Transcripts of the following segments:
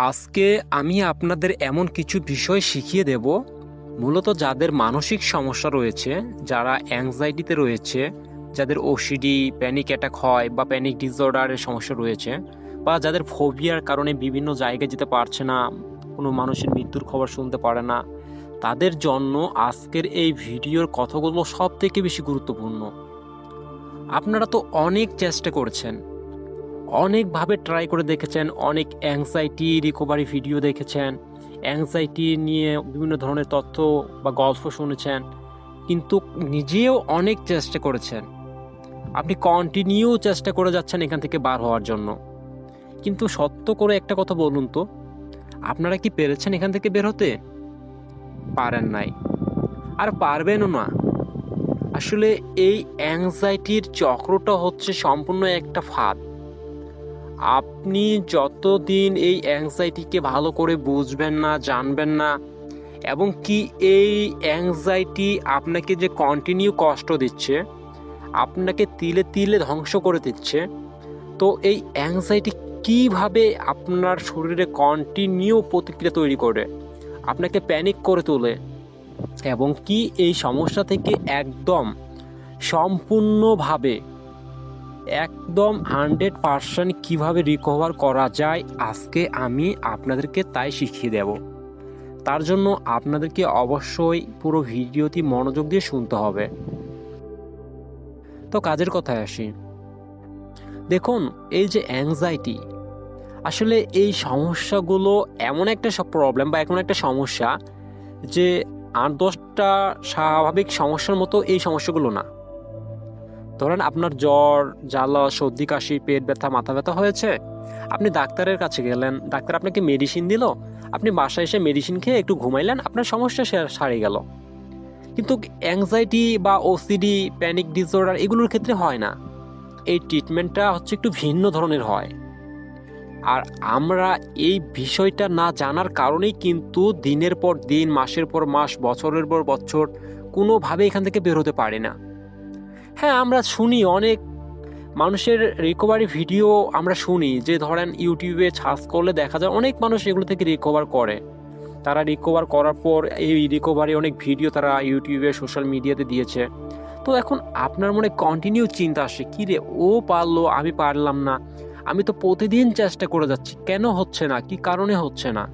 আজকে আমি আপনাদের এমন কিছু বিষয় শিখিয়ে দেব মূলত যাদের মানসিক সমস্যা রয়েছে, যারা অ্যাংজাইটিতে রয়েছে, যাদের ওসিডি প্যানিক অ্যাটাক হয় বা প্যানিক ডিসঅর্ডারের সমস্যা রয়েছে, বা যাদের ফোবিয়ার কারণে বিভিন্ন জায়গায় যেতে পারছে না, কোনো মানুষের মৃত্যুর খবর শুনতে পারে না, তাদের জন্য আজকের এই ভিডিওর কথাগুলো সব থেকে বেশি গুরুত্বপূর্ণ। আপনারা তো অনেক চেষ্টা করেছেন, অনেকভাবে ট্রাই করে দেখেছেন, অনেক অ্যাংজাইটি রিকভারি ভিডিও দেখেছেন, অ্যাংজাইটি নিয়ে বিভিন্ন ধরনের তথ্য বা গল্প শুনেছেন, কিন্তু নিজেও অনেক চেষ্টা করেছেন। আপনি কন্টিনিউ চেষ্টা করে যাচ্ছেন এখান থেকে বার হওয়ার জন্য, কিন্তু সত্য করে একটা কথা বলুন তো, আপনারা কি পেরেছেন এখান থেকে বের হতে? পারেন নাই, আর পারবেনও না। আসলে এই অ্যাংজাইটির চক্রটা হচ্ছে সম্পূর্ণ একটা ফাঁদ। আপনি যতদিন এই অ্যাংজাইটিকে ভালো করে বুঝবেন না, জানবেন না, এবং কি এই অ্যাংজাইটি আপনাকে যে কন্টিনিউ কষ্ট দিচ্ছে, আপনাকে তিলে তিলে ধ্বংস করে দিচ্ছে, তো এই অ্যাংজাইটি কিভাবে আপনার শরীরে কন্টিনিউ প্রতিক্রিয়া তৈরি করে, আপনাকে প্যানিক করে তোলে, এবং কি এই সমস্যা থেকে একদম সম্পূর্ণভাবে একদম 100% কিভাবে রিকভার করা যায়, আজকে আমি আপনাদেরকে তাই শিখিয়ে দেব। তার জন্য আপনাদেরকে অবশ্যই পুরো ভিডিওটি মনোযোগ দিয়ে শুনতে হবে। তো কাজের কথায় আসি। দেখুন, এই যে অ্যাংজাইটি, আসলে এই সমস্যাগুলো এমন একটা সব প্রবলেম বা এমন একটা সমস্যা যে 8-10টা স্বাভাবিক সমস্যার মতো এই সমস্যাগুলো না। ধরেন আপনার জ্বর, জ্বালা, সর্দি, কাশি, পেট ব্যথা, মাথা ব্যথা হয়েছে, আপনি ডাক্তারের কাছে গেলেন, ডাক্তার আপনাকে মেডিসিন দিল, আপনি বাসায় এসে মেডিসিন খেয়ে একটু ঘুমাইলেন, আপনার সমস্যা সারিয়ে গেল। কিন্তু অ্যাংজাইটি বা ওসিডি প্যানিক ডিসঅর্ডার এগুলোর ক্ষেত্রে হয় না। এই ট্রিটমেন্টটা হচ্ছে একটু ভিন্ন ধরনের হয়। আর আমরা এই বিষয়টা না জানার কারণেই কিন্তু দিনের পর দিন, মাসের পর মাস, বছরের পর বছর কোনোভাবে এখান থেকে বের হতে পারি না। হ্যাঁ, আমরা শুনি অনেক মানুষের রিকভারি ভিডিও, আমরা শুনি যে ধরেন ইউটিউবে সার্চ করলে দেখা যায় অনেক মানুষ এগুলো থেকে রিকভার করে। তারা রিকভার করার পর এই রিকভারি অনেক ভিডিও তারা ইউটিউবে, সোশ্যাল মিডিয়াতে দিয়েছে। তো এখন আপনার মনে কন্টিনিউ চিন্তা আসে, কী রে, ও পারলো, আমি পারলাম না, আমি তো প্রতিদিন চেষ্টা করে যাচ্ছি, কেন হচ্ছে না, কি কারণে হচ্ছে না?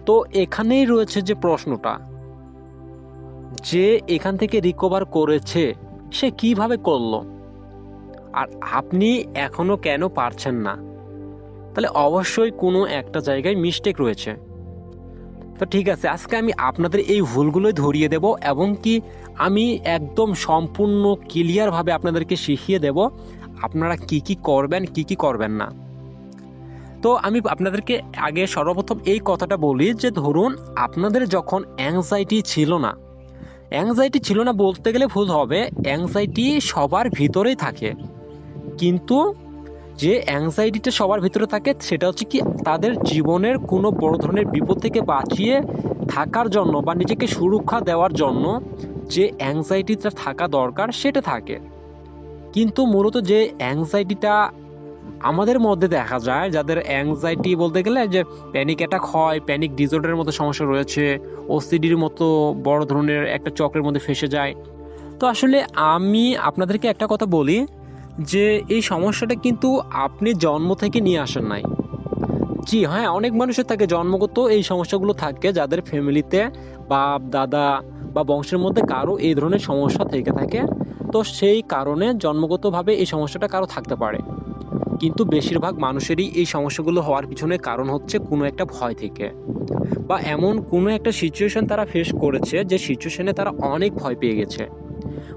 তো এখানেই রয়েছে যে প্রশ্নটা, যে এখান থেকে রিকভার করেছে সে কিভাবে করলো, আর আপনি এখনো কেন পারছেন না? তাহলে অবশ্যই কোনো একটা জায়গায় মিস্টেক রয়েছে। তো ঠিক আছে, আজকে আমি আপনাদের এই ভুলগুলোই ধরিয়ে দেব, এবং কি আমি একদম সম্পূর্ণ ক্লিয়ারভাবে আপনাদেরকে শিখিয়ে দেব আপনারা কি কি করবেন, কি কি করবেন না। তো আমি আপনাদেরকে আগে সর্বপ্রথম এই কথাটা বলি যে ধরুন আপনাদের যখন অ্যাংজাইটি ছিল না বলতে গেলে ভুল হবে, অ্যাংজাইটি সবার ভিতরেই থাকে, কিন্তু যে অ্যাংজাইটিটা সবার ভিতরে থাকে সেটা হচ্ছে কি তাদের জীবনের কোনো বড় ধরনের বিপদ থেকে বাঁচিয়ে থাকার জন্য বা নিজেকে সুরক্ষা দেওয়ার জন্য যে অ্যাংজাইটিটা থাকা দরকার সেটা থাকে। কিন্তু মূলত যে অ্যাংজাইটিটা আমাদের মধ্যে দেখা যায়, যাদের অ্যাংজাইটি বলতে গেলে যে প্যানিক অ্যাটাক হয়, প্যানিক ডিসঅর্ডারের মতো সমস্যা রয়েছে, ওসিডির মতো বড় ধরনের একটা চক্রের মধ্যে ফেসে যায়। তো আসলে আমি আপনাদেরকে একটা কথা বলি যে এই সমস্যাটা কিন্তু আপনি জন্ম থেকে নিয়ে আসেন নাই। জি হ্যাঁ, অনেক মানুষের থাকে জন্মগত এই সমস্যাগুলো থাকে, যাদের ফ্যামিলিতে বাপ দাদা বা বংশের মধ্যে কারো এই ধরনের সমস্যা থেকে থাকে, তো সেই কারণে জন্মগতভাবে এই সমস্যাটা কারো থাকতে পারে। কিন্তু বেশিরভাগ মানুষেরই এই সমস্যাগুলো হওয়ার পিছনে কারণ হচ্ছে কোনো একটা ভয় থেকে, বা এমন কোনো একটা সিচুয়েশন তারা ফেস করেছে যে সিচুয়েশনে তারা অনেক ভয় পেয়ে গেছে,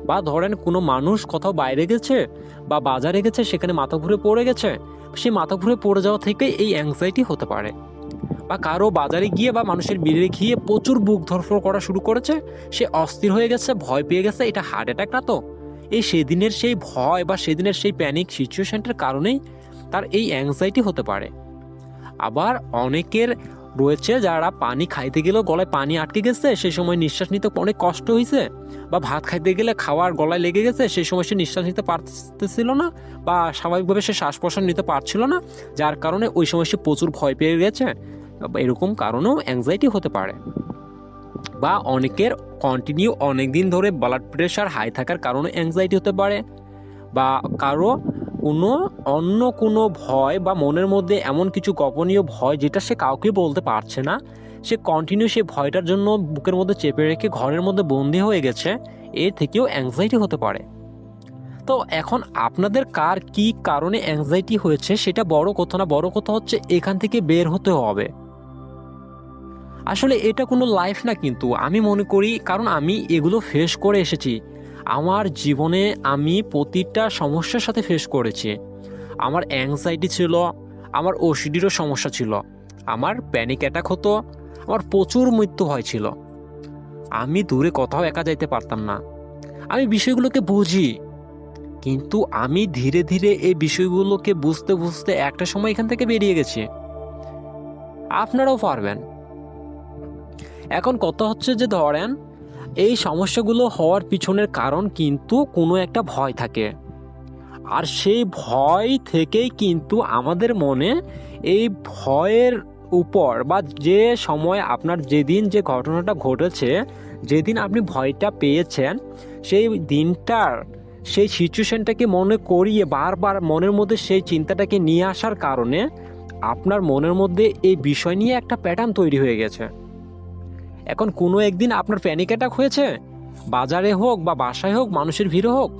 বা ধরেন কোনো মানুষ কোথাও বাইরে গেছে বা বাজারে গেছে, সেখানে মাথা ঘুরে পড়ে গেছে, সেই মাথা ঘুরে পড়ে যাওয়া থেকে এই অ্যাংজাইটি হতে পারে। বা কারো বাজারে গিয়ে বা মানুষের ভিড়ে গিয়ে প্রচুর বুক ধড়ফড় করা শুরু করেছে, সে অস্থির হয়ে গেছে, ভয় পেয়ে গেছে, এটা হার্ট অ্যাটাক না তো? এই সেদিনের সেই ভয় বা সেদিনের সেই প্যানিক সিচুয়েশনটার কারণেই তার এই অ্যাংজাইটি হতে পারে। আবার অনেকের রয়েছে যারা পানি খাইতে গেলেও গলায় পানি আটকে গেছে, সেই সময় নিঃশ্বাস নিতে অনেক কষ্ট হয়েছে, বা ভাত খাইতে গেলে খাওয়ার গলায় লেগে গেছে, সেই সময় সে নিঃশ্বাস নিতে পারতেছিল না, বা স্বাভাবিকভাবে সে শ্বাস প্রশ্বাস নিতে পারছিল না, যার কারণে ওই সময় সে প্রচুর ভয় পেয়ে গেছে। এরকম কারণেও অ্যাংজাইটি হতে পারে। বা অনেকের কন্টিনিউ অনেক দিন ধরে ব্লাড প্রেশার হাই থাকার কারণে অ্যাংজাইটি হতে পারে, বা কারো অন্য কোনো ভয় বা মনের মধ্যে এমন কিছু গোপনীয় ভয় যেটা সে কাউকে বলতে পারছে না, সে কন্টিনিউ সেই ভয়টার জন্য বুকের মধ্যে চেপে রেখে ঘরের মধ্যে বন্দি হয়ে গেছে, এর থেকেও অ্যাংজাইটি হতে পারে। তো এখন আপনাদের কার কি কারণে অ্যাংজাইটি হয়েছে সেটা বড় কথা না, বড় কথা হচ্ছে এখান থেকে বের হতে হবে। আসলে এটা কোনো লাইফ না, কিন্তু আমি মনে করি, কারণ আমি এগুলো ফেস করে এসেছি আমার জীবনে, আমি প্রতিটা সমস্যার সাথে ফেস করেছি। আমার অ্যাংজাইটি ছিল, আমার ওসিডিরও সমস্যা ছিল, আমার প্যানিক অ্যাটাক হতো, আমার প্রচুর মৃত্যু ভয় ছিল, আমি দূরে কোথাও একা যাইতে পারতাম না। আমি বিষয়গুলোকে বুঝি, কিন্তু আমি ধীরে ধীরে এই বিষয়গুলোকে বুঝতে বুঝতে একটা সময় এখান থেকে বেরিয়ে গেছি। আপনারাও পারবেন। এখন কথা হচ্ছে যে ধরেন এই সমস্যাগুলো হওয়ার পিছনের কারণ কিন্তু কোনো একটা ভয় থাকে, আর সেই ভয় থেকেই কিন্তু আমাদের মনে এই ভয়ের উপর, বা যে সময় আপনার যেদিন যে ঘটনাটা ঘটেছে, যেদিন আপনি ভয়টা পেয়েছেন, সেই দিনটার সেই সিচুয়েশনটাকে মনে করিয়ে বারবার মনের মধ্যে সেই চিন্তাটাকে নিয়ে আসার কারণে আপনার মনের মধ্যে এই বিষয় নিয়ে একটা প্যাটার্ন তৈরি হয়ে গেছে। এখন কোনো একদিন আপনার প্যানিক অ্যাটাক হয়েছে, বাজারে হোক বা বাসায় হোক, মানুষের ভিড়ে হোক,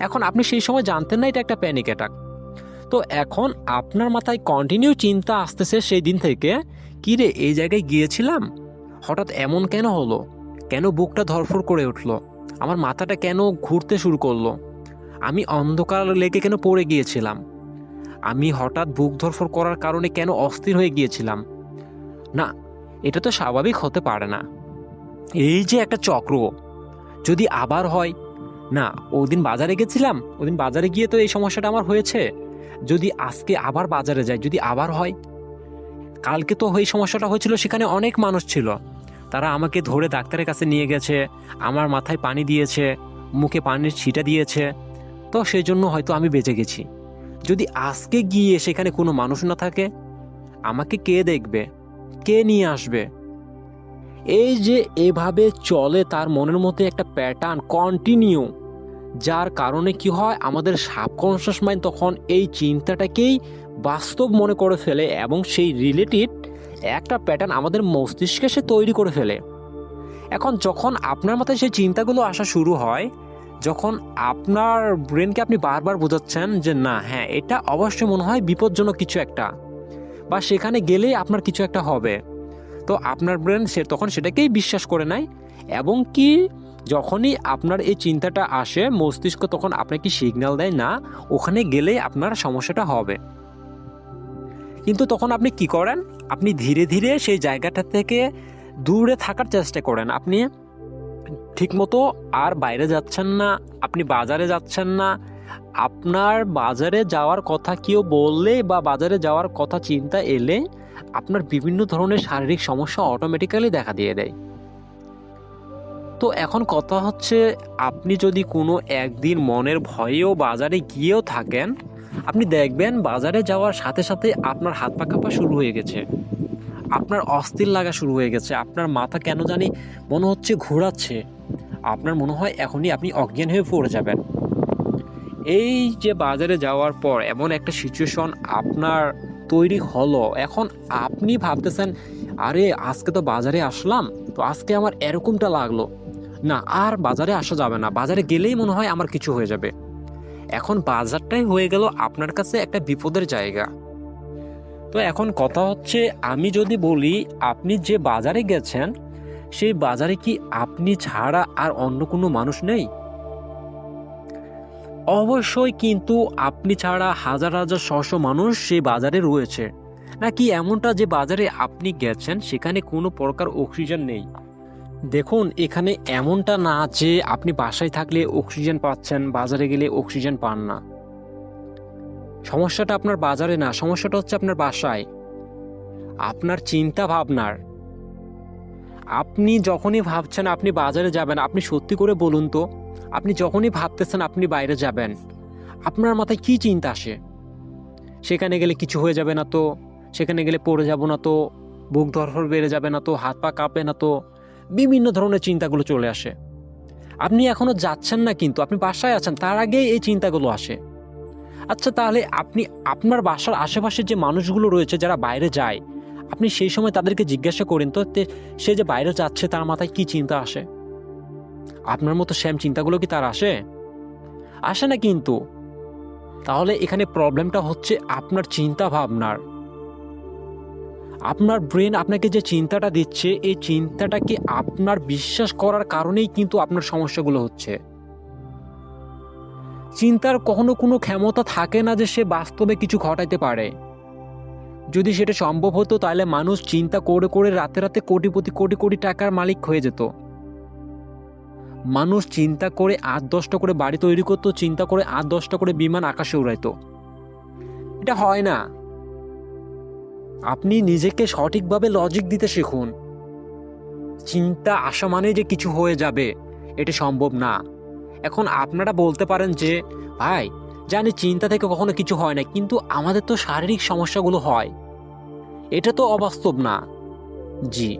এখন আপনি সেই সময় জানতেন না এটা একটা প্যানিক অ্যাটাক। তো এখন আপনার মাথায় কন্টিনিউ চিন্তা আসতেছে সেই দিন থেকে, কী রে এই জায়গায় গিয়েছিলাম, হঠাৎ এমন কেন হলো, কেন বুকটা ধড়ফড় করে উঠলো, আমার মাথাটা কেন ঘুরতে শুরু করলো, আমি অন্ধকার লেগে কেন পড়ে গিয়েছিলাম, আমি হঠাৎ বুক ধড়ফড় করার কারণে কেন অস্থির হয়ে গিয়েছিলাম। না, এটা তো স্বাভাবিক হতে পারে না। এই যে একটা চক্র, যদি আবার হয়, না ওদিন বাজারে গেছিলাম, ওদিন বাজারে গিয়ে তো এই সমস্যাটা আমার হয়েছে, যদি আজকে আবার বাজারে যাই, যদি আবার হয়, কালকে তো এই সমস্যাটা হয়েছিল, সেখানে অনেক মানুষ ছিল, তারা আমাকে ধরে ডাক্তারের কাছে নিয়ে গেছে, আমার মাথায় পানি দিয়েছে, মুখে পানির ছিটা দিয়েছে, তো সেই জন্য হয়তো আমি বেঁচে গেছি। যদি আজকে গিয়ে সেখানে কোনো মানুষ না থাকে, আমাকে কে দেখবে, কে নিয়ে আসবে? এই যে এভাবে চলে তার মনের মধ্যে একটা প্যাটার্ন কন্টিনিউ, যার কারণে কি হয়, আমাদের সাবকনশিয়াস মাইন্ড তখন এই চিন্তাটাকেই বাস্তব মনে করে ফেলে, এবং সেই রিলেটেড একটা প্যাটার্ন আমাদের মস্তিষ্কে সে তৈরি করে ফেলে। এখন যখন আপনার মাথায় সেই চিন্তাগুলো আসা শুরু হয়, যখন আপনার ব্রেনকে আপনি বারবার বোঝাচ্ছেন যে না হ্যাঁ এটা অবশ্যই মনে হয় বিপজ্জনক কিছু একটা, বা সেখানে গেলেই আপনার কিছু একটা হবে, তো আপনার ব্রেন তখন সেটাকেই বিশ্বাস করে নেয়, এবং কি যখনই আপনার এই চিন্তাটা আসে, মস্তিষ্ক তখন আপনাকে সিগন্যাল দেয় না ওখানে গেলেই আপনার সমস্যাটা হবে। কিন্তু তখন আপনি কি করেন, আপনি ধীরে ধীরে সেই জায়গাটা থেকে দূরে থাকার চেষ্টা করেন, আপনি ঠিকমতো আর বাইরে যাচ্ছেন না, আপনি বাজারে যাচ্ছেন না, আপনার বাজারে যাওয়ার কথা কেউ বললে বা বাজারে যাওয়ার কথা চিন্তা এলে আপনার বিভিন্ন ধরনের শারীরিক সমস্যা অটোমেটিক্যালি দেখা দিয়ে দেয়। তো এখন কথা হচ্ছে, আপনি যদি কোনো একদিন মনের ভয়েও বাজারে গিয়েও থাকেন, আপনি দেখবেন বাজারে যাওয়ার সাথে সাথে আপনার হাত পা কাঁপা শুরু হয়ে গেছে, আপনার অস্থির লাগা শুরু হয়ে গেছে, আপনার মাথা কেন জানি মনে হচ্ছে ঘোরাচ্ছে, আপনার মনে হয় এখনই আপনি অজ্ঞান হয়ে পড়ে যাবেন। এই যে বাজারে যাওয়ার পর এমন একটা সিচুয়েশন আপনার তৈরি হলো, এখন আপনি ভাবতেছেন আরে আজকে তো বাজারে আসলাম, তো আজকে আমার এরকমটা লাগলো, না আর বাজারে আসা যাবে না, বাজারে গেলেই মনে হয় আমার কিছু হয়ে যাবে। এখন বাজারটাই হয়ে গেল আপনার কাছে একটা বিপদের জায়গা। তো এখন কথা হচ্ছে, আমি যদি বলি আপনি যে বাজারে গেছেন, সেই বাজারে কি আপনি ছাড়া আর অন্য কোনো মানুষ নেই? অবশ্যই, কিন্তু আপনি ছাড়া হাজার হাজার শত মানুষ সেই বাজারে রয়েছে। নাকি এমনটা যে বাজারে আপনি গেছেন সেখানে কোনো প্রকার অক্সিজেন নেই? দেখুন, এখানে এমনটা না যে আপনি বাসায় থাকলে অক্সিজেন পাচ্ছেন, বাজারে গেলে অক্সিজেন পান না। সমস্যাটা আপনার বাজারে না, সমস্যাটা হচ্ছে আপনার বাসায়। আপনার চিন্তা ভাবনার। আপনি যখনই ভাবছেন আপনি বাজারে যাবেন, আপনি সত্যি করে বলুন তো, আপনি যখনই ভাবতেছেন আপনি বাইরে যাবেন, আপনার মাথায় কি চিন্তা আসে? সেখানে গেলে কিছু হয়ে যাবে না তো? সেখানে গেলে পড়ে যাব না তো? বুক ধড়ফড় বেড়ে যাবে না তো? হাত পা কাঁপে না তো? বিভিন্ন ধরনের চিন্তাগুলো চলে আসে। আপনি এখনো যাচ্ছেন না, কিন্তু আপনি বাসায় আছেন, তার আগেই এই চিন্তাগুলো আসে। আচ্ছা, তাহলে আপনি আপনার বাসার আশেপাশে যে মানুষগুলো রয়েছে যারা বাইরে যায়, আপনি সেই সময় তাদেরকে জিজ্ঞাসা করেন তো, সে যে বাইরে যাচ্ছে তার মাথায় কি চিন্তা আসে? আপনার মতো সেম চিন্তাগুলো কি তার আসে? আসে না কিন্তু। তাহলে এখানে প্রবলেমটা হচ্ছে আপনার চিন্তা ভাবনার। আপনার ব্রেন আপনাকে যে চিন্তাটা দিচ্ছে, এই চিন্তাটাকে আপনার বিশ্বাস করার কারণেই কিন্তু আপনার সমস্যাগুলো হচ্ছে। চিন্তার কখনো কোনো ক্ষমতা থাকে না যে সে বাস্তবে কিছু ঘটাইতে পারে। যদি সেটা সম্ভব হতো তাহলে মানুষ চিন্তা করে করে রাতে রাতে কোটিপতি, কোটি কোটি টাকার মালিক হয়ে যেত। মানুষ চিন্তা করে ৮-১০টা করে বাড়ি তৈরি করতো, চিন্তা করে ৮-১০টা করে বিমান আকাশে উড়াইতো। এটা হয় না। আপনি নিজেকে সঠিকভাবে লজিক দিতে শিখুন। চিন্তা আসা মানে যে কিছু হয়ে যাবে, এটা সম্ভব না। এখন আপনারা বলতে পারেন যে, ভাই জানি চিন্তা থেকে কখনো কিছু হয় না, কিন্তু আমাদের তো শারীরিক সমস্যাগুলো হয়, এটা তো অবাস্তব না। জি,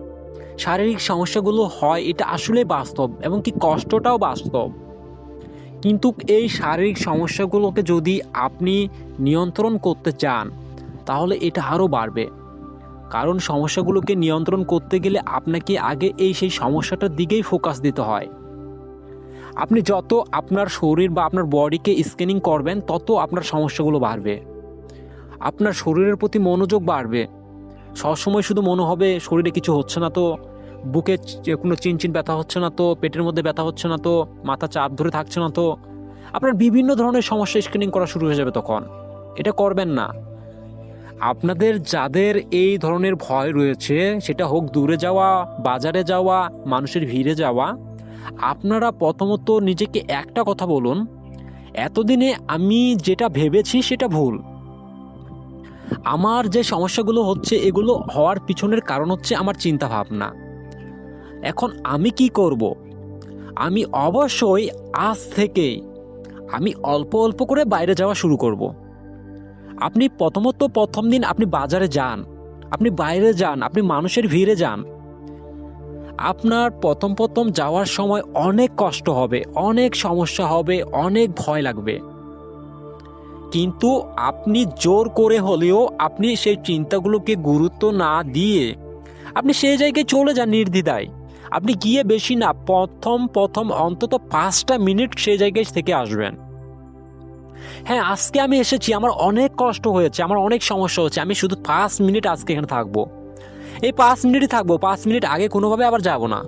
শারীরিক সমস্যাগুলো হয়, এটা আসলে বাস্তব এবং কি কষ্টটাও বাস্তব। কিন্তু এই শারীরিক সমস্যাগুলোকে যদি আপনি নিয়ন্ত্রণ করতে চান, তাহলে এটা আরও বাড়বে। কারণ সমস্যাগুলোকে নিয়ন্ত্রণ করতে গেলে আপনাকে আগে সেই সমস্যাটার দিকেই ফোকাস দিতে হয়। আপনি যত আপনার শরীর বা আপনার বডিকে স্ক্যানিং করবেন, তত আপনার সমস্যাগুলো বাড়বে। আপনার শরীরের প্রতি মনোযোগ বাড়বে। সবসময় শুধু মনে হবে শরীরে কিছু হচ্ছে না তো, বুকে কোনো চিনচিন ব্যথা হচ্ছে না তো, পেটের মধ্যে ব্যথা হচ্ছে না তো, মাথা চাপ ধরে থাকছে না তো। আপনার বিভিন্ন ধরনের সমস্যা স্ক্রিনিং করা শুরু হয়ে যাবে তখন। এটা করবেন না। আপনাদের যাদের এই ধরনের ভয় রয়েছে, সেটা হোক দূরে যাওয়া, বাজারে যাওয়া, মানুষের ভিড়ে যাওয়া, আপনারা প্রথমত নিজেকে একটা কথা বলুন, এতদিনে আমি যেটা ভেবেছি সেটা ভুল। আমার যে সমস্যাগুলো হচ্ছে এগুলো হওয়ার পিছনের কারণ হচ্ছে আমার চিন্তা ভাবনা। এখন আমি কি করব? আমি অবশ্যই আজ থেকেই আমি অল্প অল্প করে বাইরে যাওয়া শুরু করব। আপনি প্রথমত প্রথম দিন আপনি বাজারে যান, আপনি বাইরে যান, আপনি মানুষের ভিড়ে যান। আপনার প্রথম প্রথম যাওয়ার সময় অনেক কষ্ট হবে, অনেক সমস্যা হবে, অনেক ভয় লাগবে, কিন্তু আপনি জোর করে হলেও আপনি সেই চিন্তাগুলোকে গুরুত্ব না দিয়ে আপনি সেই জায়গায় চলে যান নির্দ্বিধায়। আপনি গিয়ে বেশি না, প্রথম প্রথম অন্তত 5টা মিনিট সেই জায়গায় থেকে আসবেন। হ্যাঁ, আজকে আমি এসেছি, আমার অনেক কষ্ট হয়েছে, আমার অনেক সমস্যা হচ্ছে, আমি শুধু 5 মিনিট আজকে এখানে থাকবো। এই 5 মিনিটই থাকবো, 5 মিনিট আগে কোনোভাবে আবার যাব না।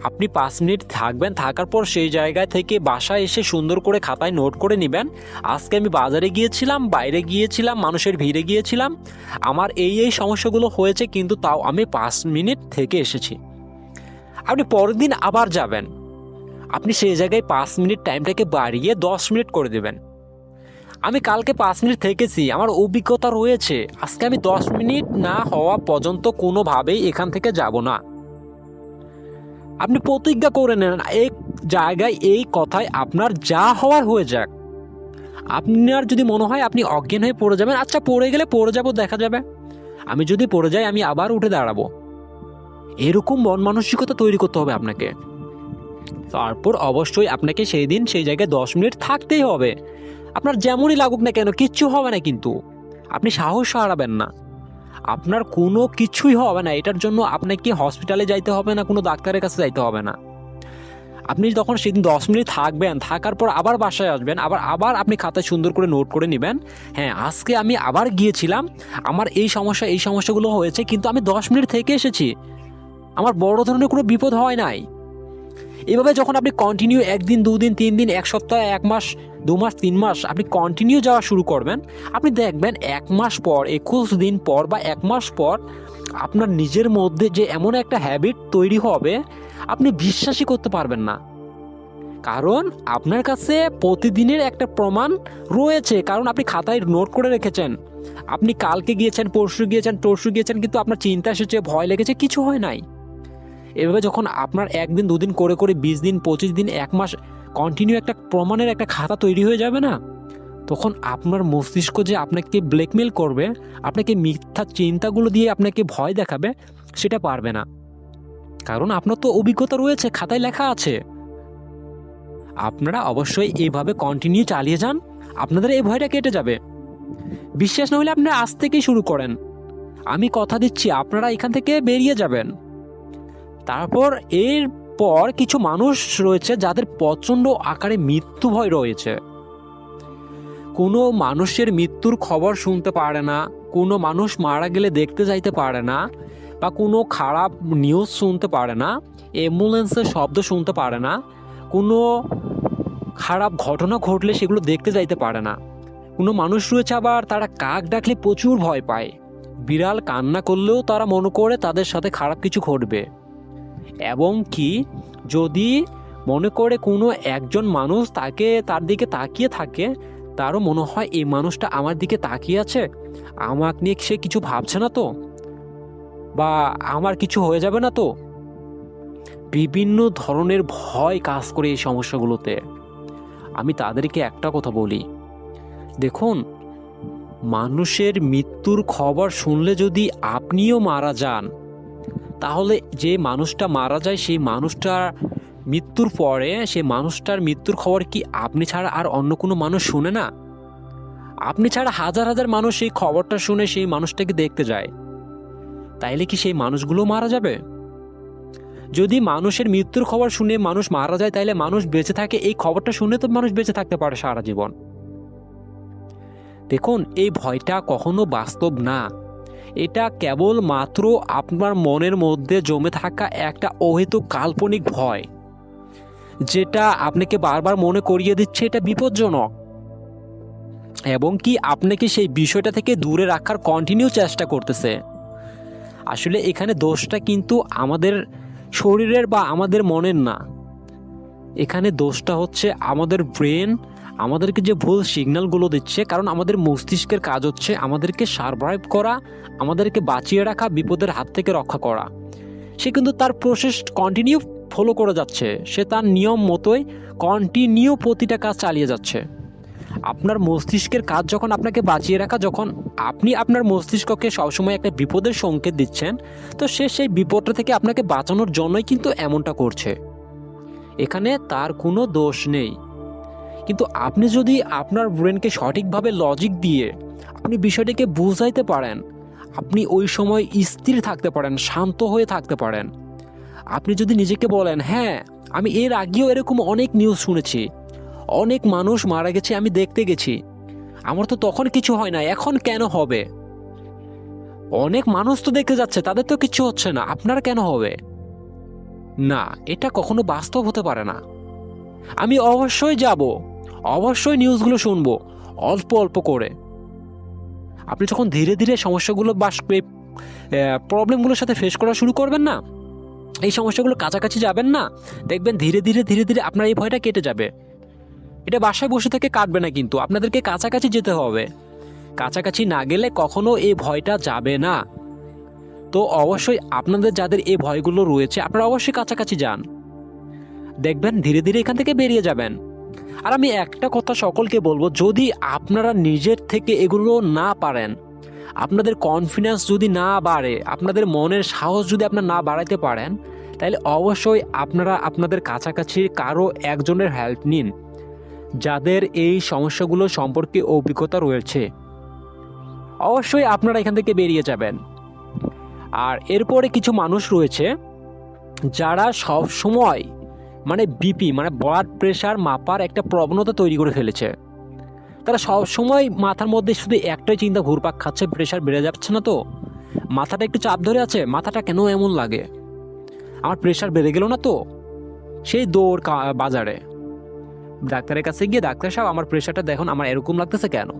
আপনি 5 মিনিট থাকবেন, থাকার পর সেই জায়গায় থেকে বাসায় এসে সুন্দর করে খাতায় নোট করে নেবেন, আজকে আমি বাজারে গিয়েছিলাম, বাইরে গিয়েছিলাম, মানুষের ভিড়ে গিয়েছিলাম, আমার এই সমস্যাগুলো হয়েছে, কিন্তু তাও আমি 5 মিনিট থেকে এসেছি। আপনি পরের দিন আবার যাবেন, আপনি সেই জায়গায় 5 মিনিট টাইমটাকে বাড়িয়ে 10 মিনিট করে দেবেন। আমি কালকে 5 মিনিট থেকেছি, আমার অভিজ্ঞতা রয়েছে, আজকে আমি 10 মিনিট না হওয়া পর্যন্ত কোনোভাবেই এখান থেকে যাব না। আপনি প্রতিজ্ঞা করে নেন, এই জায়গায় এই কথায় আপনার যা হওয়ার হয়ে যাক। আপনার যদি মনে হয় আপনি অজ্ঞান হয়ে পড়ে যাবেন, আচ্ছা পড়ে গেলে পড়ে যাব, দেখা যাবে। আমি যদি পড়ে যাই আমি আবার উঠে দাঁড়াবো। এরকম মন মানসিকতা তৈরি করতে হবে আপনাকে। তারপর অবশ্যই আপনাকে সেই দিন সেই জায়গায় 10 মিনিট থাকতেই হবে। আপনার যেমনই লাগুক না কেন, কিচ্ছু হবে না, কিন্তু আপনি সাহস হারাবেন না। আপনার কোনো কিছুই হবে না, এটার জন্য আপনাকে হসপিটালে যাইতে হবে না, কোনো ডাক্তারের কাছে যাইতে হবে না। আপনি তখন সেদিন 10 মিনিট থাকবেন, থাকার পর আবার বাসায় আসবেন, আবার আপনি খাতায় সুন্দর করে নোট করে নেবেন, হ্যাঁ আজকে আমি আবার গিয়েছিলাম, আমার এই সমস্যাগুলো হয়েছে, কিন্তু আমি 10 মিনিট থেকে এসেছি, আমার বড় ধরনের কোনো বিপদ হয় নাই। এভাবে যখন আপনি কন্টিনিউ 1 দিন 2 দিন 3 দিন 1 সপ্তাহ 1 মাস 2 মাস 3 মাস আপনি কন্টিনিউ যাওয়া শুরু করবেন, আপনি দেখবেন 1 মাস পর, 21 দিন পর বা 1 মাস পর আপনার নিজের মধ্যে যে এমন একটা হ্যাবিট তৈরি হবে, আপনি বিশ্বাসই করতে পারবেন না। কারণ আপনার কাছে প্রতিদিনের একটা প্রমাণ রয়েছে, কারণ আপনি খাতায় নোট করে রেখেছেন। আপনি কালকে গিয়েছেন, পরশু গিয়েছেন, কিন্তু আপনার চিন্তা এসেছে, ভয় লেগেছে, কিছু হয় নাই। এভাবে যখন আপনার 1 দিন 2 দিন করে 20 দিন 25 দিন 1 মাস কন্টিনিউ একটা প্রমাণের একটা খাতা তৈরি হয়ে যাবে না, তখন আপনার মস্তিষ্ক যে আপনাকে ব্ল্যাকমেল করবে, আপনাকে মিথ্যা চিন্তাগুলো দিয়ে আপনাকে ভয় দেখাবে, সেটা পারবে না। কারণ আপনার তো অভিজ্ঞতা রয়েছে, খাতায় লেখা আছে। আপনারা অবশ্যই এইভাবে কন্টিনিউ চালিয়ে যান, আপনাদের এই ভয়টা কেটে যাবে। বিশ্বাস না হলে আপনারা আজ থেকেই শুরু করেন। আমি কথা দিচ্ছি আপনারা এখান থেকে বেরিয়ে যাবেন। তারপর এরপর কিছু মানুষ রয়েছে যাদের প্রচণ্ড আকারে মৃত্যু ভয় রয়েছে। কোনো মানুষের মৃত্যুর খবর শুনতে পারে না, কোনো মানুষ মারা গেলে দেখতে যাইতে পারে না, বা কোনো খারাপ নিউজ শুনতে পারে না, অ্যাম্বুলেন্সের শব্দ শুনতে পারে না, কোনো খারাপ ঘটনা ঘটলে সেগুলো দেখতে যাইতে পারে না। কোনো মানুষ রয়েছে আবার তারা কাক ডাকলে প্রচুর ভয় পায়, বিড়াল কান্না করলেও তারা মনে করে তাদের সাথে খারাপ কিছু ঘটবে। এবং কি যদি মনে করে কোনো একজন মানুষ তার দিকে তাকিয়ে থাকে, তারও মনে হয় এই মানুষটা আমার দিকে তাকিয়ে আছে, আমাকে নিয়ে সে কিছু ভাবছে না তো, বা আমার কিছু হয়ে যাবে না তো। বিভিন্ন ধরনের ভয় কাজ করে এই সমস্যাগুলোতে। আমি তাদেরকে একটা কথা বলি, দেখুন, মানুষের মৃত্যুর খবর শুনলে যদি আপনিও মারা যান, তাহলে যে মানুষটা মারা যায় সেই মানুষটার মৃত্যুর পরে সেই মানুষটার মৃত্যুর খবর কি আপনি ছাড়া আর অন্য কোনো মানুষ শুনে না? আপনি ছাড়া হাজার হাজার মানুষ সেই খবরটা শুনে সেই মানুষটাকে দেখতে যায়। তাইলে কি সেই মানুষগুলো মারা যাবে? যদি মানুষের মৃত্যুর খবর শুনে মানুষ মারা যায়, তাইলে মানুষ বেঁচে থাকে এই খবরটা শুনে তো মানুষ বেঁচে থাকতে পারে সারা জীবন। দেখুন, এই ভয়টা কখনো বাস্তব না। এটা কেবল মাত্র আপনার মনের মধ্যে জমে থাকা একটা অহেতুক কাল্পনিক ভয়, যেটা আপনাকে বারবার মনে করিয়ে দিচ্ছে এটা বিপজ্জনক, এবং কি আপনাকে সেই বিষয়টা থেকে দূরে রাখার কন্টিনিউ চেষ্টা করতেছে। আসলে এখানে দোষটা কিন্তু আমাদের শরীরের বা আমাদের মনের না, এখানে দোষটা হচ্ছে আমাদের ব্রেন আমাদেরকে যে ভুল সিগন্যালগুলো দিচ্ছে। কারণ আমাদের মস্তিষ্কের কাজ হচ্ছে আমাদেরকে সারভাইভ করা, আমাদেরকে বাঁচিয়ে রাখা, বিপদের হাত থেকে রক্ষা করা। সে কিন্তু তার প্রসেস কন্টিনিউ ফলো করে যাচ্ছে, সে তার নিয়ম মতোই কন্টিনিউ প্রতিটা কাজ চালিয়ে যাচ্ছে। আপনার মস্তিষ্কের কাজ যখন আপনাকে বাঁচিয়ে রাখা, যখন আপনি আপনার মস্তিষ্ককে সবসময় একটা বিপদের সংকেত দিচ্ছেন, তো সে সেই বিপদটা থেকে আপনাকে বাঁচানোর জন্যই কিন্তু এমনটা করছে। এখানে তার কোনো দোষ নেই। কিন্তু আপনি যদি আপনার ব্রেনকে সঠিকভাবে লজিক দিয়ে আপনি বিষয়টিকে বুঝাইতে পারেন, আপনি ওই সময় স্থির থাকতে পারেন, শান্ত হয়ে থাকতে পারেন। আপনি যদি নিজেকে বলেন, হ্যাঁ আমি এর আগেও এরকম অনেক নিউজ শুনেছি, অনেক মানুষ মারা গেছে, আমি দেখতে গেছি, আমার তো তখন কিছু হয় না, এখন কেন হবে? অনেক মানুষ তো দেখতে যাচ্ছে, তাদের তো কিছু হচ্ছে না, আপনার কেন হবে? না, এটা কখনো বাস্তব হতে পারে না। আমি অবশ্যই যাব, অবশ্যই নিউজগুলো শুনবো, অল্প অল্প করে। আপনি যখন ধীরে ধীরে সমস্যাগুলো বা প্রবলেমগুলোর সাথে ফেস করা শুরু করবেন না, এই সমস্যাগুলো কাছাকাছি যাবেন না, দেখবেন ধীরে ধীরে ধীরে ধীরে আপনার এই ভয়টা কেটে যাবে। এটা বাসায় বসে থেকে কাটবে না, কিন্তু আপনাদেরকে কাছাকাছি যেতে হবে। কাছাকাছি না গেলে কখনো এই ভয়টা যাবে না। তো অবশ্যই আপনাদের যাদের এই ভয়গুলো রয়েছে, আপনারা অবশ্যই কাছাকাছি যান, দেখবেন ধীরে ধীরে এখান থেকে বেরিয়ে যাবেন। আর আমি একটা কথা সকলকে বলবো, যদি আপনারা নিজের থেকে এগুলো না পারেন, আপনাদের কনফিডেন্স যদি না বাড়ে, আপনাদের মনের সাহস যদি আপনারা না বাড়াইতে পারেন, তাহলে অবশ্যই আপনারা আপনাদের কাছাকাছি কারো একজনের হেল্প নিন, যাদের এই সমস্যাগুলো সম্পর্কে অভিজ্ঞতা রয়েছে। অবশ্যই আপনারা এখান থেকে বেরিয়ে যাবেন। আর এরপরে কিছু মানুষ রয়েছে যারা সব সময় বিপি ব্লাড প্রেশার মাপার একটা প্রবণতা তৈরি করে ফেলেছে। তারা সব সময় মাথার মধ্যে শুধু একটাই চিন্তা ঘুরপাক খাচ্ছে, প্রেশার বেড়ে যাচ্ছে না তো, মাথাটা একটু চাপ ধরে আছে, মাথাটা কেন এমন লাগে, আমার প্রেশার বেড়ে গেল না তো, সেই দৌড় বাজারে ডাক্তারের কাছে গিয়ে, ডাক্তার সাহেব আমার প্রেশারটা দেখুন, আমার এরকম লাগতেছে কেন।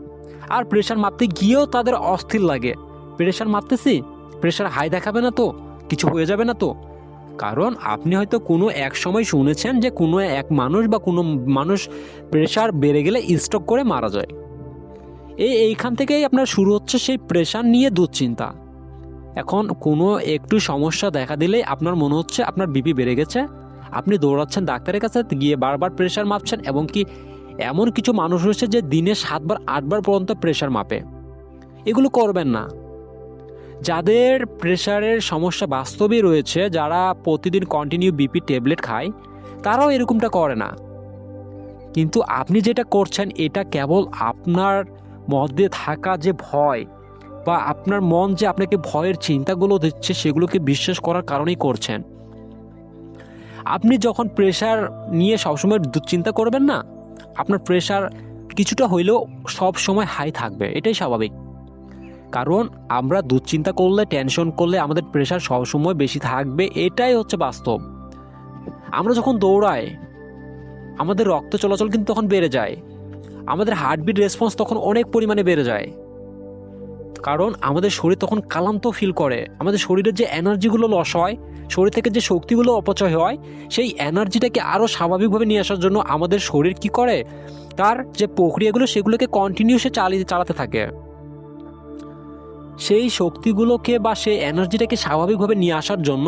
আর প্রেশার মাপতে গিয়েও তাদের অস্থির লাগে, প্রেশার মাপতেছি, প্রেশার হাই দেখাবে না তো, কিছু হয়ে যাবে না তো। কারণ আপনি হয়তো কোনো এক সময় শুনেছেন যে কোনো এক মানুষ বা কোনো মানুষ প্রেশার বেড়ে গেলে স্ট্রোক করে মারা যায়। এইখান থেকেই আপনার শুরু হচ্ছে সেই প্রেশার নিয়ে দুশ্চিন্তা। এখন কোনো একটু সমস্যা দেখা দিলেই আপনার মনে হচ্ছে আপনার বিপি বেড়ে গেছে, আপনি দৌড়াচ্ছেন ডাক্তারের কাছে, গিয়ে বারবার প্রেশার মাপছেন। এবং কি এমন কিছু মানুষ রয়েছে যে দিনে 7বার 8বার পর্যন্ত প্রেশার মাপে। এগুলো করবেন না। যাদের প্রেশারের সমস্যা বাস্তবেই রয়েছে, যারা প্রতিদিন কন্টিনিউ বিপি ট্যাবলেট খায়, তারাও এরকমটা করে না। কিন্তু আপনি যেটা করছেন এটা কেবল আপনার মধ্যে থাকা যে ভয় বা আপনার মন যে আপনাকে ভয়ের চিন্তাগুলো দিচ্ছে সেগুলোকে বিশ্বাস করার কারণেই করছেন। আপনি যখন প্রেশার নিয়ে সবসময় দুশ্চিন্তা করবেন না, আপনার প্রেশার কিছুটা হইলেও সব সময় হাই থাকবে, এটাই স্বাভাবিক। কারণ আমরা দুশ্চিন্তা করলে, টেনশন করলে আমাদের প্রেশার সবসময় বেশি থাকবে, এটাই হচ্ছে বাস্তব। আমরা যখন দৌড়াই আমাদের রক্ত চলাচল কিন্তু তখন বেড়ে যায়, আমাদের হার্টবিট রেসপন্স তখন অনেক পরিমাণে বেড়ে যায়। কারণ আমাদের শরীর তখন ক্লান্ত ফিল করে, আমাদের শরীরের যে এনার্জিগুলো লস হয়, শরীর থেকে যে শক্তিগুলো অপচয় হয়, সেই এনার্জিটাকে আরও স্বাভাবিকভাবে নিয়ে আসার জন্য আমাদের শরীর কি করে, তার যে প্রক্রিয়াগুলো সেগুলোকে কন্টিনিউসে চালাতে থাকে। সেই শক্তিগুলোকে বা সেই এনার্জিটাকে স্বাভাবিকভাবে নিয়ে আসার জন্য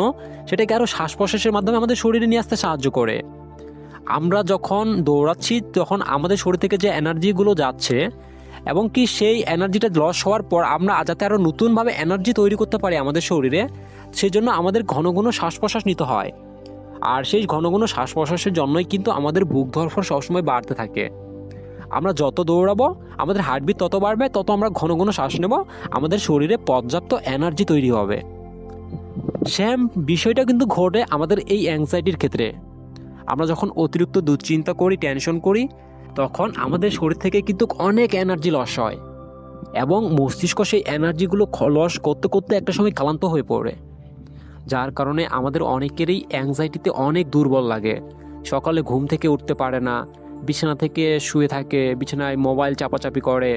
সেটাকে আরও শ্বাস প্রশ্বাসের মাধ্যমে আমাদের শরীরে নিয়ে আসতে সাহায্য করে। আমরা যখন দৌড়াচ্ছি তখন আমাদের শরীর থেকে যে এনার্জিগুলো যাচ্ছে এবং কি সেই এনার্জিটা লস হওয়ার পর আমরা যাতে আরও নতুনভাবে এনার্জি তৈরি করতে পারি আমাদের শরীরে, সেই জন্য আমাদের ঘন ঘন শ্বাস প্রশ্বাস নিতে হয়। আর সেই ঘন ঘন শ্বাস প্রশ্বাসের জন্যই কিন্তু আমাদের বুক ধড়ফড় সবসময় বাড়তে থাকে। আমরা যত দৌড়াবো আমাদের হার্টবিট তত বাড়বে, তত আমরা ঘন ঘন শ্বাস নেব, আমাদের শরীরে পর্যাপ্ত এনার্জি তৈরি হবে। সেম বিষয়টা কিন্তু ঘটে আমাদের এই অ্যাংজাইটির ক্ষেত্রে। আমরা যখন অতিরিক্ত দুশ্চিন্তা করি, টেনশন করি, তখন আমাদের শরীর থেকে কিন্তু অনেক এনার্জি লস হয় এবং মস্তিষ্ক সেই এনার্জিগুলো লস করতে করতে একটা সময় ক্লান্ত হয়ে পড়ে। যার কারণে আমাদের অনেকেরই অ্যাংজাইটিতে অনেক দুর্বল লাগে, সকালে ঘুম থেকে উঠতে পারে না, বিছানা থেকে শুয়ে থাকে, বিছানায় মোবাইল চাপাচাপি করে,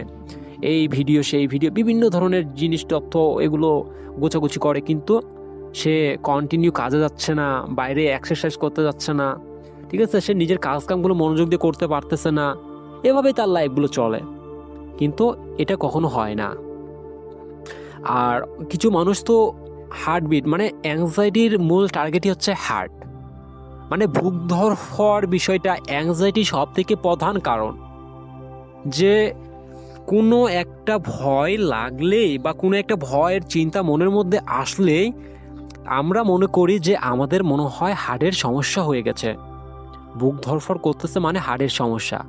এই ভিডিও সেই ভিডিও বিভিন্ন ধরনের জিনিস তথ্য এগুলো গোছাগুছি করে, কিন্তু সে কন্টিনিউ কাজে যাচ্ছে না, বাইরে এক্সারসাইজ করতে যাচ্ছে না, ঠিক আছে, সে নিজের কাজকামগুলো মনোযোগ দিয়ে করতে পারতেছে না, এভাবেই তার লাইফগুলো চলে। কিন্তু এটা কখনো হয় না। আর কিছু মানুষ তো হার্টবিট মানে অ্যাংজাইটির মূল টার্গেটই হচ্ছে হার্ট, মানে বুক ধড়ফড় বিষয়টা অ্যাংজাইটি সব থেকে প্রধান কারণ। যে কোনো একটা ভয় লাগলেই বা কোনো একটা ভয়ের চিন্তা মনের মধ্যে আসলেই আমরা মনে করি যে আমাদের মনে হয় হার্টের সমস্যা হয়ে গেছে, বুক ধড়ফড় করতেছে মানে হার্টের সমস্যা।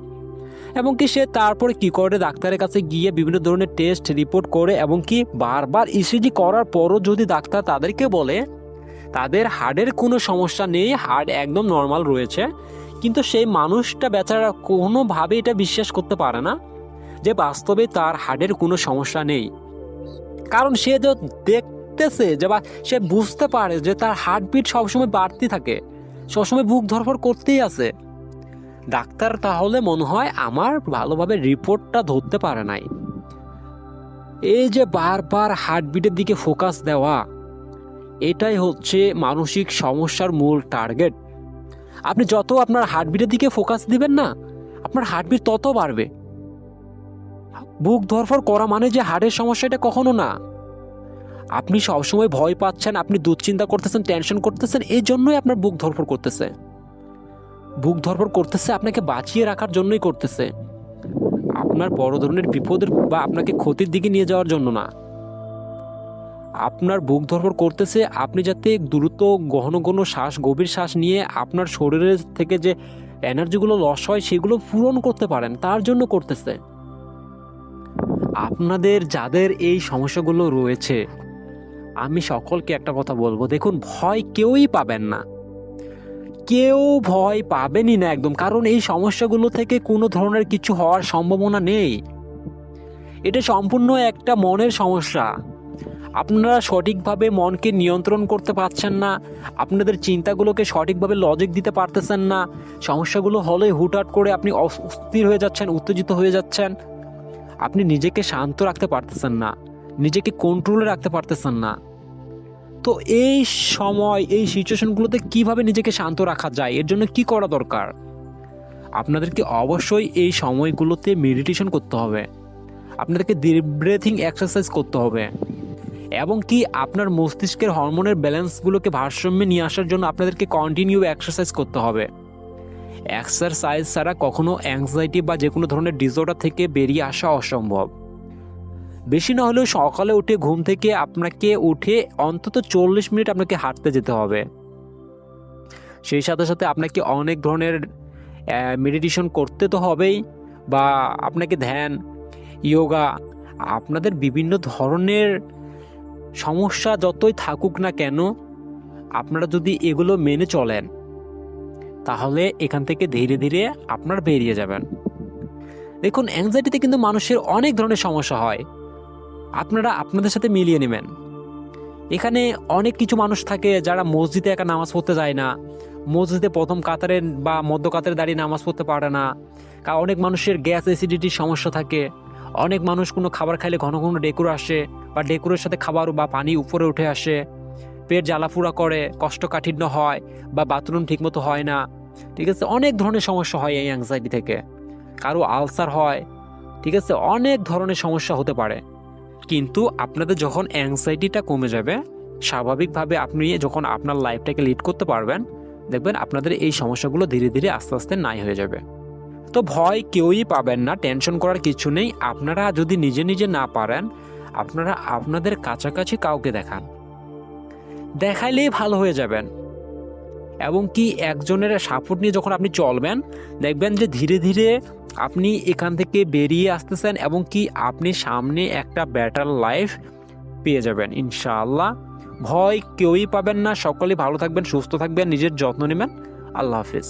এবং কি সে তারপরে কি করে, ডাক্তারের কাছে গিয়ে বিভিন্ন ধরনের টেস্ট রিপোর্ট করে এবং কি বারবার ইসিজি করার পরও যদি ডাক্তার তাদেরকে বলে তাদের হার্টের কোনো সমস্যা নেই, হার্ট একদম নর্মাল রয়েছে, কিন্তু সেই মানুষটা বেচারা কোনোভাবে এটা বিশ্বাস করতে পারে না যে বাস্তবে তার হার্টের কোনো সমস্যা নেই। কারণ সে তো দেখতেছে যে বা সে বুঝতে পারে যে তার হার্টবিট সবসময় বাড়তে থাকে, সবসময় বুক ধড়ফড় করতেই আছে। ডাক্তার তাহলে মনে হয় আমার ভালোভাবে রিপোর্টটা ধরতে পারে নাই। এই যে বারবার হার্টবিটের দিকে ফোকাস দেওয়া, এটাই হচ্ছে মানসিক সমস্যার মূল টার্গেট। আপনি যত আপনার হার্টবিটের দিকে ফোকাস দিবেন না, আপনার হার্টবিট তত বাড়বে। বুক ধড়ফড় করা মানে যে হার্টের সমস্যা, এটা কখনো না। আপনি সবসময় ভয় পাচ্ছেন, আপনি দুশ্চিন্তা করতেছেন, টেনশন করতেছেন, এই জন্যই আপনার বুক ধড়ফড় করতেছে। বুক ধড়ফড় করতেছে আপনাকে বাঁচিয়ে রাখার জন্যই করতেছে, আপনার বড় ধরনের বিপদের বা আপনাকে ক্ষতির দিকে নিয়ে যাওয়ার জন্য না। আপনার বুক ধড়ফড় করতেছে আপনি যাতে দ্রুত ঘন ঘন শ্বাস, গভীর শ্বাস নিয়ে আপনার শরীরের থেকে যে এনার্জিগুলো লস হয় সেগুলো পূরণ করতে পারেন, তার জন্য করতেছে। আপনাদের যাদের এই সমস্যাগুলো রয়েছে, আমি সকলকে একটা কথা বলবো, দেখুন ভয় কেউই পাবেন না, কেউ ভয় পাবেনই না একদম। কারণ এই সমস্যাগুলো থেকে কোনো ধরনের কিছু হওয়ার সম্ভাবনা নেই। এটা সম্পূর্ণ একটা মনের সমস্যা। আপনারা সঠিকভাবে মনকে নিয়ন্ত্রণ করতে পারছেন না, আপনাদের চিন্তাগুলোকে সঠিকভাবে লজিক দিতে পারতেছেন না। সমস্যাগুলো হলে হুটহাট করে আপনি অস্থির হয়ে যাচ্ছেন, উত্তেজিত হয়ে যাচ্ছেন, আপনি নিজেকে শান্ত রাখতে পারতেছেন না, নিজেকে কন্ট্রোলে রাখতে পারতেছেন না। তো এই সময় এই সিচুয়েশনগুলোতে কিভাবে নিজেকে শান্ত রাখা যায়, এর জন্য কি করা দরকার? আপনাদেরকে অবশ্যই এই সময়গুলোতে মেডিটেশন করতে হবে। আপনাদেরকে ডিপ ব্রেথিং এক্সারসাইজ করতে হবে, এবং কি আপনার মস্তিষ্কের হরমোনের ব্যালেন্সগুলোকে ভারসাম্যে নিয়ে আসার জন্য আপনাদেরকে কন্টিনিউ এক্সারসাইজ করতে হবে। এক্সারসাইজ ছাড়া কখনো অ্যাংজাইটি বা যে কোনো ধরনের ডিসঅর্ডার থেকে বেরিয়ে আসা অসম্ভব। বেশি না হলেও সকালে উঠে ঘুম থেকে আপনাকে উঠে অন্তত 40 মিনিট আপনাকে হাঁটতে যেতে হবে। সেই সাথে সাথে আপনাকে অনেক ধরনের মেডিটেশন করতে তো হবেই, বা আপনাকে ধ্যান, ইয়োগা, আপনাদের বিভিন্ন ধরনের সমস্যা যতই থাকুক না কেন, আপনারা যদি এগুলো মেনে চলেন তাহলে এখান থেকে ধীরে ধীরে আপনারা বেরিয়ে যাবেন। দেখুন, অ্যাংজাইটিতে কিন্তু মানুষের অনেক ধরনের সমস্যা হয়, আপনারা আপনাদের সাথে মিলিয়ে নেবেন। এখানে অনেক কিছু মানুষ থাকে যারা মসজিদে একা নামাজ পড়তে যায় না, মসজিদে প্রথম কাতারে বা মধ্য কাতারে দাঁড়িয়ে নামাজ পড়তে পারে না, কারণ অনেক মানুষের গ্যাস অ্যাসিডিটির সমস্যা থাকে, অনেক মানুষ কোনো খাবার খাইলে ঘন ঘন ডেকুর আসে, বা ডেকুরের সাথে খাবার বা পানি উপরে উঠে আসে, পেট জ্বালাফুরা করে, কোষ্ঠকাঠিন্য হয়, বা বাথরুম ঠিকমতো হয় না। ঠিক আছে, অনেক ধরনের সমস্যা হয় এই অ্যাংজাইটি থেকে। কারো আলসার হয়, ঠিক আছে, অনেক ধরনের সমস্যা হতে পারে। কিন্তু আপনাদের যখন অ্যাংজাইটিটা কমে যাবে, স্বাভাবিকভাবে আপনি যখন আপনার লাইফটাকে লিড করতে পারবেন, দেখবেন আপনাদের এই সমস্যাগুলো ধীরে ধীরে আস্তে আস্তে নাই হয়ে যাবে। তো ভয় কেউই পাবেন না, টেনশন করার কিছু নেই। আপনারা যদি নিজে নিজে না পারেন, আপনারা আপনাদের কাছাকাছি কাউকে দেখান, দেখাইলেই ভালো হয়ে যাবেন। এবং কি একজনের সাপোর্ট নিয়ে যখন আপনি চলবেন, দেখবেন যে ধীরে ধীরে আপনি এখান থেকে বেরিয়ে আসতেছেন, এবং কি আপনি সামনে একটা বেটার লাইফ পেয়ে যাবেন ইনশাআল্লাহ। ভয় কেউই পাবেন না। সকলেই ভালো থাকবেন, সুস্থ থাকবেন, নিজের যত্ন নেবেন। আল্লাহ হাফিজ।